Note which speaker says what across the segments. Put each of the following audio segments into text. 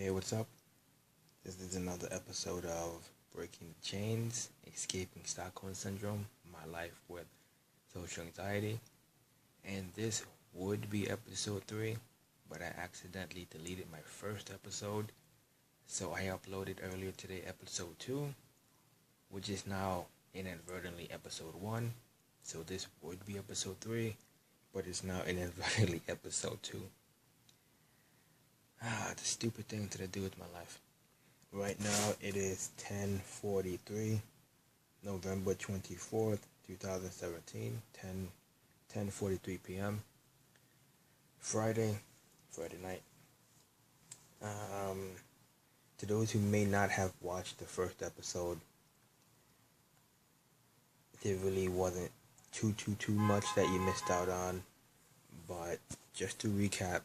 Speaker 1: Hey, what's up? This is another episode of Breaking Chains, Escaping Stockholm Syndrome, My Life with Social Anxiety. And this would be episode 3, but I accidentally deleted my first episode. So I uploaded earlier today episode 2, which is now inadvertently episode 1. So this would be episode 3, but it's now inadvertently episode 2. The stupid thing to do with my life. Right now it is 10:43, November 24th, 2017, 10:43 p.m. Friday night. To those who may not have watched the first episode, there really wasn't too much that you missed out on, but just to recap,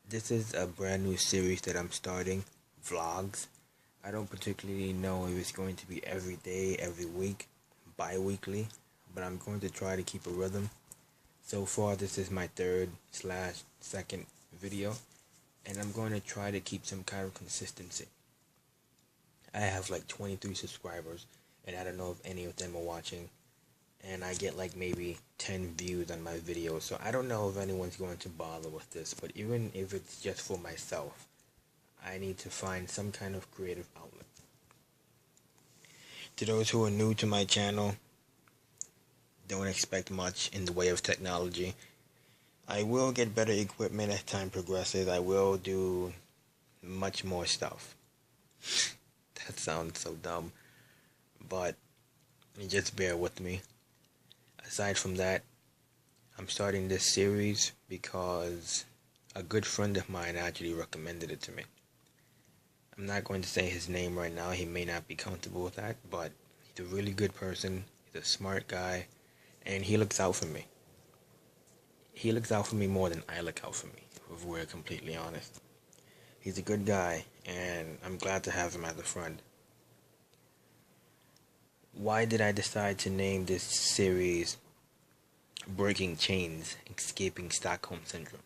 Speaker 1: this is a brand new series that I'm starting, vlogs. I don't particularly know if it's going to be every day, every week, bi-weekly, but I'm going to try to keep a rhythm. So far, this is my third/second video, and I'm going to try to keep some kind of consistency. I have like 23 subscribers, and I don't know if any of them are watching, and I get like maybe 10 views on my videos, so I don't know if anyone's going to bother with this, but even if it's just for myself, I need to find some kind of creative outlet. To those who are new to my channel, don't expect much in the way of technology. I will get better equipment as time progresses. I will do much more stuff. That sounds so dumb, but just bear with me. Aside from that, I'm starting this series because a good friend of mine actually recommended it to me. I'm not going to say his name right now. He may not be comfortable with that, but he's a really good person. He's a smart guy, and he looks out for me. He looks out for me more than I look out for me, if we're completely honest. He's a good guy, and I'm glad to have him as a friend. Why did I decide to name this series Breaking Chains, Escaping Stockholm Syndrome?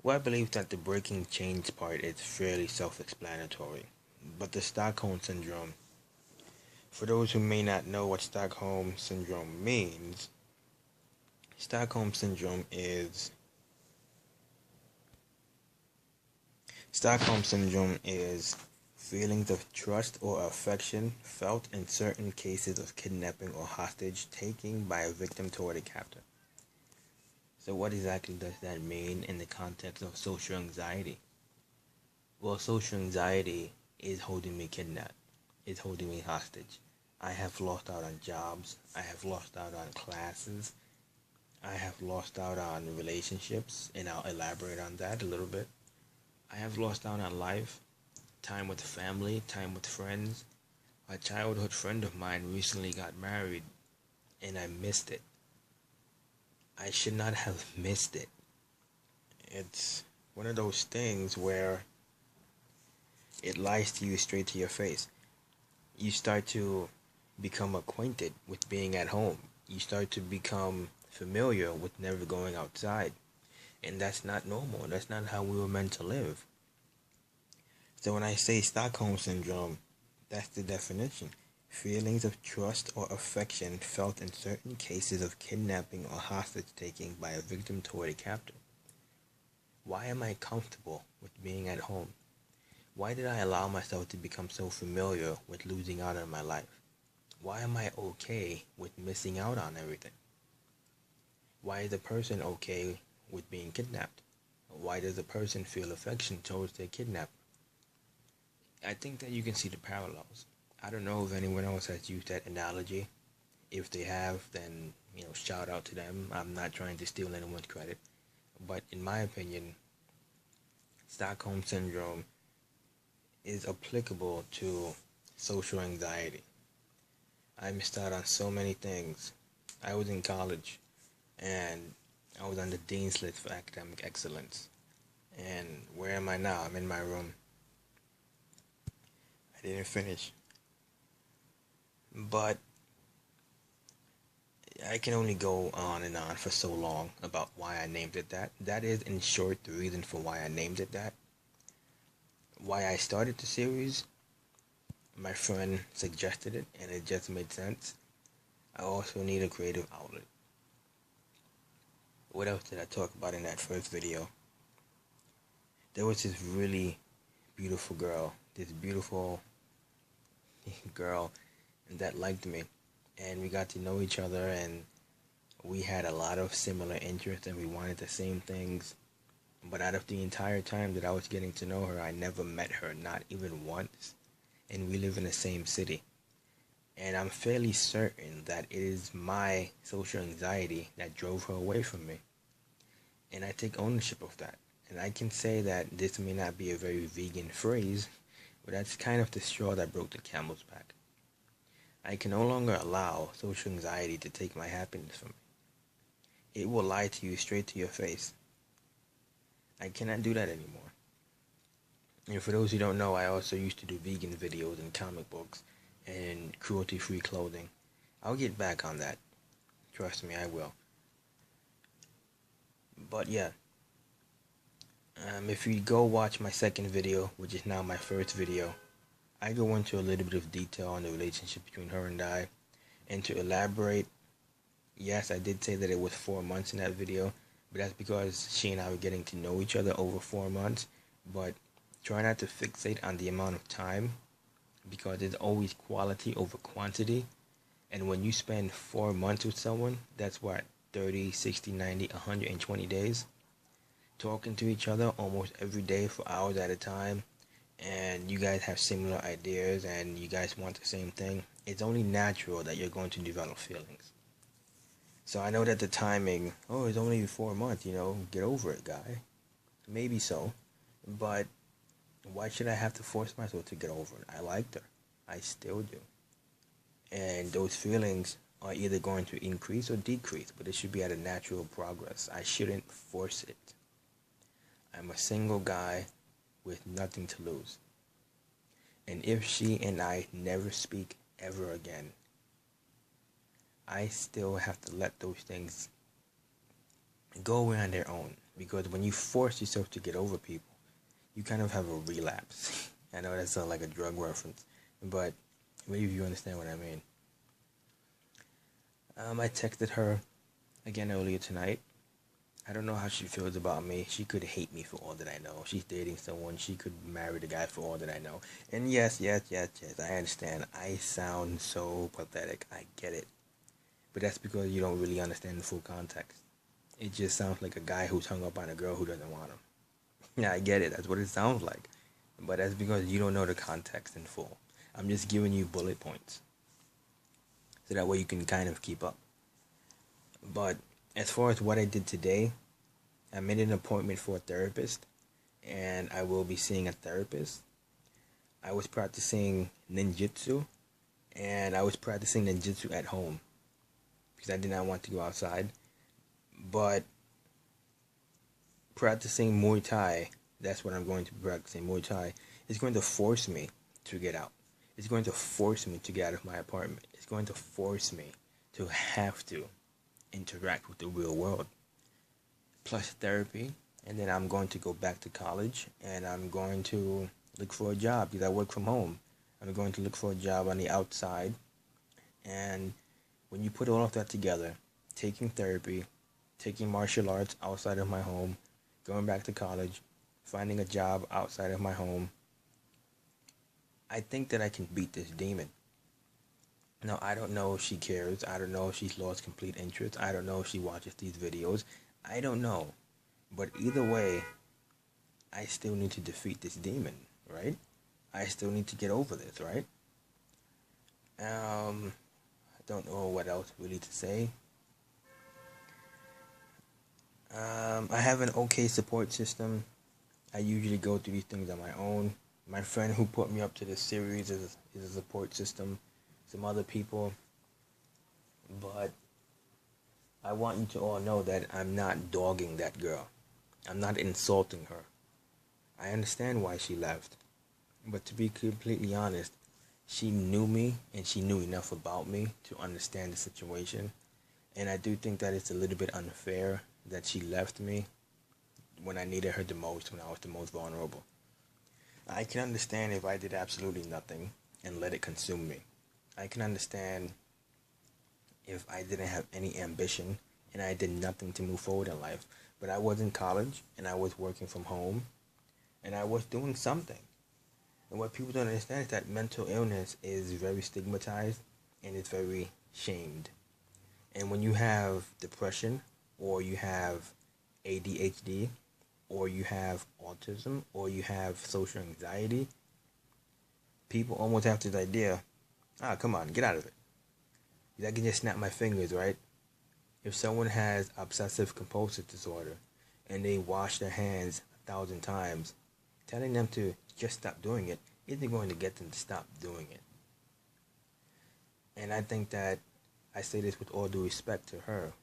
Speaker 1: Well, I believe that the breaking chains part is fairly self-explanatory, but the Stockholm Syndrome, for those who may not know what Stockholm Syndrome means, Stockholm Syndrome is feelings of trust or affection felt in certain cases of kidnapping or hostage taking by a victim toward a captor. So what exactly does that mean in the context of social anxiety? Well, social anxiety is holding me kidnapped, is holding me hostage. I have lost out on jobs, I have lost out on classes, I have lost out on relationships, and I'll elaborate on that a little bit. I have lost out on life, time with family, time with friends. A childhood friend of mine recently got married, and I missed it. I should not have missed it. It's one of those things where it lies to you straight to your face. You start to become acquainted with being at home. You start to become familiar with never going outside. And that's not normal. That's not how we were meant to live. So when I say Stockholm Syndrome, that's the definition. Feelings of trust or affection felt in certain cases of kidnapping or hostage taking by a victim toward a captor. Why am I comfortable with being at home? Why did I allow myself to become so familiar with losing out on my life? Why am I okay with missing out on everything? Why is a person okay with being kidnapped? Why does a person feel affection towards their kidnapper? I think that you can see the parallels. I don't know if anyone else has used that analogy. If they have, then, shout out to them. I'm not trying to steal anyone's credit. But in my opinion, Stockholm Syndrome is applicable to social anxiety. I missed out on so many things. I was in college, and I was on the dean's list for academic excellence. And where am I now? I'm in my room. I didn't finish. But I can only go on and on for so long about why I named it that. That is, in short, the reason for why I named it that. why I started the series. My friend suggested it, and it just made sense. I also need a creative outlet. What else did I talk about in that first video? There was this really beautiful girl, this beautiful girl that liked me, and we got to know each other, and we had a lot of similar interests, and we wanted the same things. But out of the entire time that I was getting to know her, I never met her, not even once. And we live in the same city. And I'm fairly certain that it is my social anxiety that drove her away from me. And I take ownership of that. And I can say that this may not be a very vegan phrase, but that's kind of the straw that broke the camel's back. I can no longer allow social anxiety to take my happiness from me. It will lie to you straight to your face. I cannot do that anymore. And for those who don't know, I also used to do vegan videos and comic books and cruelty-free clothing. I'll get back on that. Trust me, I will. But yeah, if you go watch my second video, which is now my first video, I go into a little bit of detail on the relationship between her and I. And to elaborate, yes, I did say that it was 4 months in that video, but that's because she and I were getting to know each other over 4 months. But try not to fixate on the amount of time, because it's always quality over quantity. And when you spend 4 months with someone, that's what, 30, 60, 90, 120 days, talking to each other almost every day for hours at a time, and you guys have similar ideas and you guys want the same thing, it's only natural that you're going to develop feelings. So I know that the timing, it's only 4 months, get over it, guy. Maybe so, but why should I have to force myself to get over it? I liked her. I still do. And those feelings are either going to increase or decrease, but it should be at a natural progress. I shouldn't force it. I'm a single guy with nothing to lose. And if she and I never speak ever again, I still have to let those things go away on their own. Because when you force yourself to get over people, you kind of have a relapse. I know that sounds like a drug reference, but maybe you understand what I mean. I texted her again earlier tonight. I don't know how she feels about me. She could hate me for all that I know. She's dating someone. She could marry the guy for all that I know. And yes, I understand. I sound so pathetic. I get it. But that's because you don't really understand the full context. It just sounds like a guy who's hung up on a girl who doesn't want him. Yeah, I get it. That's what it sounds like. But that's because you don't know the context in full. I'm just giving you bullet points, so that way you can kind of keep up. But as far as what I did today, I made an appointment for a therapist, and I will be seeing a therapist. I was practicing ninjutsu, and I was practicing ninjutsu at home because I did not want to go outside. But practicing Muay Thai, that's what I'm going to be practicing. Muay Thai is going to force me to get out. It's going to force me to get out of my apartment. It's going to force me to have to interact with the real world. Plus therapy, and then I'm going to go back to college, and I'm going to look for a job because I work from home. I'm going to look for a job on the outside, and when you put all of that together, taking therapy, taking martial arts outside of my home, going back to college, finding a job outside of my home, I think that I can beat this demon. Now, I don't know if she cares. I don't know if she's lost complete interest. I don't know if she watches these videos. I don't know. But either way, I still need to defeat this demon, right? I still need to get over this, right? I don't know what else really to say. I have an okay support system. I usually go through these things on my own. My friend who put me up to this series is a support system. Some other people. But I want you to all know that I'm not dogging that girl. I'm not insulting her. I understand why she left. But to be completely honest, she knew me and she knew enough about me to understand the situation. And I do think that it's a little bit unfair that she left me when I needed her the most, when I was the most vulnerable. I can understand if I did absolutely nothing and let it consume me. I can understand if I didn't have any ambition and I did nothing to move forward in life. But I was in college and I was working from home and I was doing something. And what people don't understand is that mental illness is very stigmatized and it's very shamed. And when you have depression or you have ADHD or you have autism or you have social anxiety, people almost have this idea, come on, get out of it. I can just snap my fingers, right? If someone has obsessive compulsive disorder and they wash their hands 1,000 times, telling them to just stop doing it isn't going to get them to stop doing it. And I think that I say this with all due respect to her.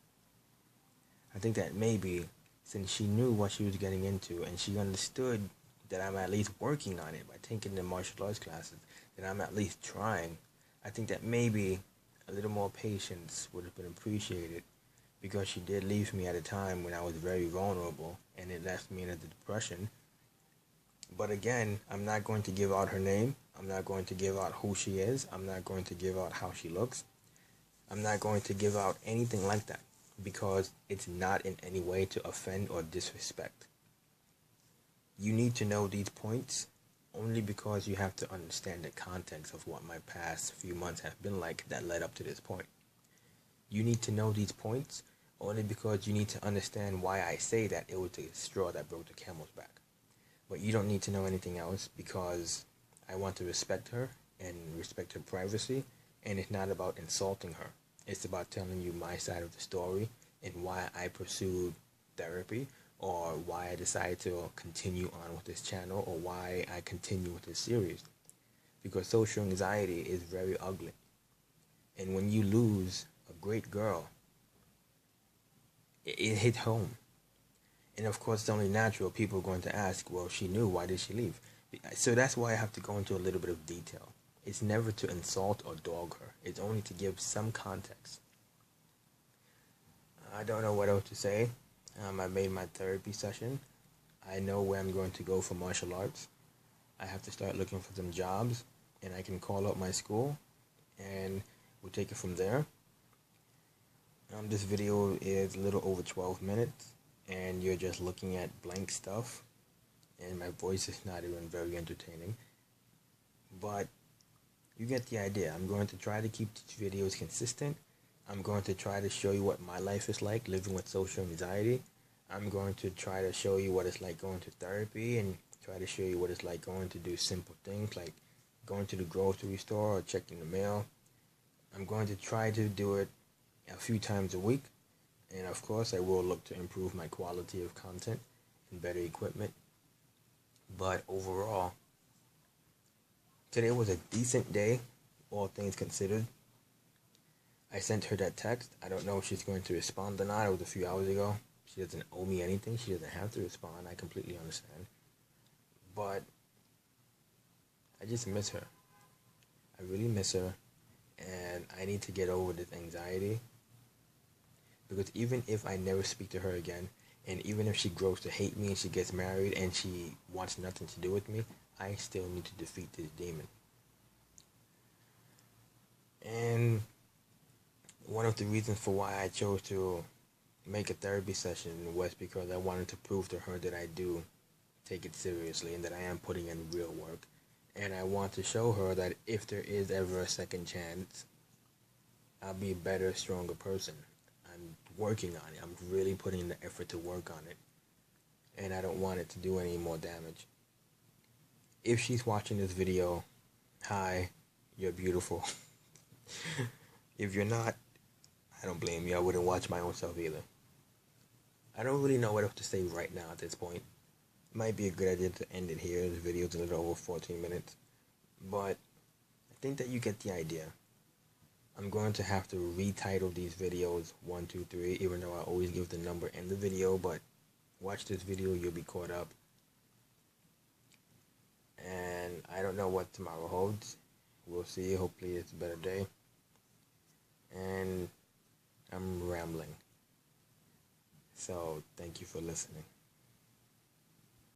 Speaker 1: I think that maybe since she knew what she was getting into and she understood that I'm at least working on it by taking the martial arts classes, that I'm at least trying, I think that maybe a little more patience would have been appreciated, because she did leave me at a time when I was very vulnerable and it left me in a depression. But again, I'm not going to give out her name. I'm not going to give out who she is. I'm not going to give out how she looks. I'm not going to give out anything like that, because it's not in any way to offend or disrespect. You need to know these points only because you have to understand the context of what my past few months have been like that led up to this point. You need to know these points only because you need to understand why I say that it was the straw that broke the camel's back. But you don't need to know anything else, because I want to respect her and respect her privacy, and it's not about insulting her. It's about telling you my side of the story and why I pursued therapy, or why I decided to continue on with this channel, or why I continue with this series. Because social anxiety is very ugly. And when you lose a great girl, it hit home. And of course, it's only natural. People are going to ask, well, she knew, why did she leave? So that's why I have to go into a little bit of detail. It's never to insult or dog her. It's only to give some context. I don't know what else to say. I made my therapy session. I know where I'm going to go for martial arts. I have to start looking for some jobs, and I can call up my school, and we'll take it from there. This video is a little over 12 minutes, and you're just looking at blank stuff, and my voice is not even very entertaining. But you get the idea. I'm going to try to keep these videos consistent. I'm going to try to show you what my life is like living with social anxiety. I'm going to try to show you what it's like going to therapy, and try to show you what it's like going to do simple things like going to the grocery store or checking the mail. I'm going to try to do it a few times a week. And of course, I will look to improve my quality of content and better equipment. But overall, today was a decent day, all things considered. I sent her that text. I don't know if she's going to respond or not. It was a few hours ago. She doesn't owe me anything. She doesn't have to respond. I completely understand. But I just miss her. I really miss her. And I need to get over this anxiety. Because even if I never speak to her again, and even if she grows to hate me and she gets married and she wants nothing to do with me, I still need to defeat this demon. And one of the reasons for why I chose to make a therapy session was because I wanted to prove to her that I do take it seriously and that I am putting in real work. And I want to show her that if there is ever a second chance, I'll be a better, stronger person. I'm working on it. I'm really putting in the effort to work on it. And I don't want it to do any more damage. If she's watching this video, hi, you're beautiful. If you're not, I don't blame you. I wouldn't watch my own self either. I don't really know what else to say right now at this point. It might be a good idea to end it here. The video's a little over 14 minutes. But I think that you get the idea. I'm going to have to retitle these videos 1, 2, 3, even though I always give the number in the video, but watch this video, you'll be caught up. And I don't know what tomorrow holds. We'll see. Hopefully it's a better day. And I'm rambling. So thank you for listening.